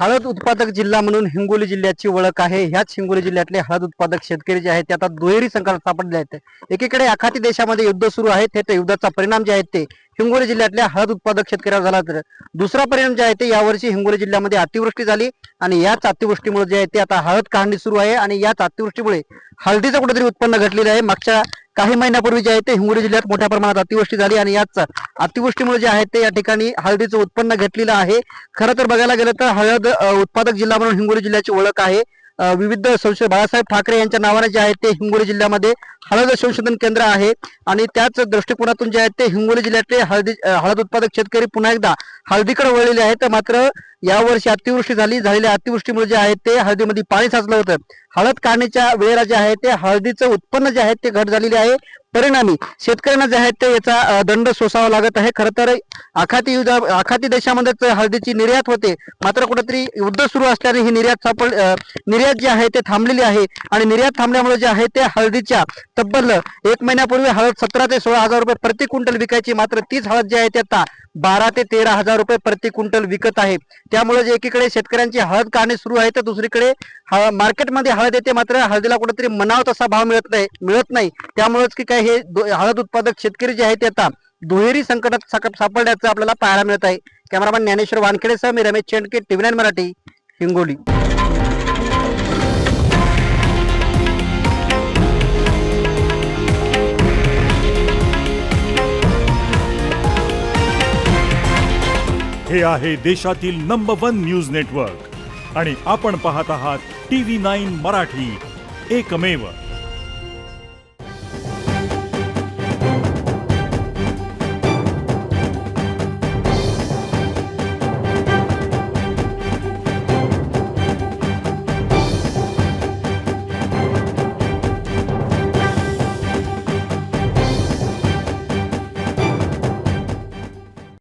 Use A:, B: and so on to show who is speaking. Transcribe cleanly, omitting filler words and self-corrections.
A: हळद उत्पादक जिल्हा म्हणून हिंगोली जिल्ह्याची ओळख आहे. ह्याच हिंगोली जिल्ह्यातले हळद उत्पादक शेतकरी जे आहेत ते आता दुहेरी संकटात सापडले आहेत. एकीकडे आखाती देशामध्ये युद्ध सुरू आहे, त्या युद्धाचा परिणाम जे आहेत ते हिंगोली जिल्ह्यातल्या हळद उत्पादक शेतकऱ्यावर झाला, तर दुसरा परिणाम जे आहे ते यावर्षी हिंगोली जिल्ह्यामध्ये अतिवृष्टी झाली आणि याच अतिवृष्टीमुळे जे आहे ते आता हळद काढणी सुरू आहे आणि याच अतिवृष्टीमुळे हळदीचं कुठेतरी उत्पन्न घटलेलं आहे. मागच्या काही महिन्यापूर्वी जे आहे ते हिंगोली जिल्ह्यात मोठ्या प्रमाणात अतिवृष्टी झाली आणि याच अतिवृष्टीमुळे जे आहे ते या ठिकाणी हळदीचं उत्पन्न घेतलेलं आहे. खरं तर बघायला गेलं तर हळद उत्पादक जिल्हा म्हणून हिंगोली जिल्ह्याची ओळख आहे. विविध संशोधक बाळासाहेब ठाकरे यांच्या नावाने जे आहे ते हिंगोली जिल्ह्यामध्ये हळद संशोधन केंद्र आहे आणि त्याच दृष्टिकोनातून जे आहे ते हिंगोली जिल्ह्यातले हळद उत्पादक शेतकरी पुन्हा एकदा हळदीकडे वळलेले आहेत. मात्र यावर्षी अतिवृष्टी झालेल्या अतिवृष्टीमुळे जे आहे ते हळदीमध्ये पाणी साचलं होतं. हळद काढणीच्या वेळेला जे आहे ते हळदीचं उत्पन्न जे आहे ते घट झालेले आहे. परिणामी शेतकऱ्यांना जे आहे ते याचा दंड सोसावा लागत आहे. खरं तर आखाती देशामध्येच हळदीची निर्यात होते, मात्र कुठेतरी युद्ध सुरू असल्याने ही निर्यात जी आहे ते थांबलेली आहे आणि निर्यात थांबल्यामुळे जे आहे ते हळदीच्या तब्बल 1 महिन्यापूर्वी हळद 17 ते 16 हजार रुपये प्रति क्विंटल विकायची, मात्र तीच हळद जी आहे ती आता 12 ते 13 हजार रुपये प्रति क्विंटल विकत आहे. त्यामुळे जे एकीकडे शेतकऱ्यांची हळद काढणी सुरू आहे तर दुसरीकडे मार्केटमध्ये हळद येते, मात्र हळदीला कुठेतरी मनाव तसा भाव मिळत नाही. त्यामुळेच की काय हे हळद उत्पादक शेतकरी जे आहेत ते आता दुहेरी संकटात सापडल्याचं आपल्याला पाहायला मिळत आहे. कॅमेरामॅन ज्ञानेश्वर वानखेडेसह मी रमेश चेंडके, TV9 मराठी, हिंगोली.
B: हे आहे देशातील नंबर 1 न्यूज नेटवर्क आणि आपण पाहत आहात TV9 मराठी, एकमेव.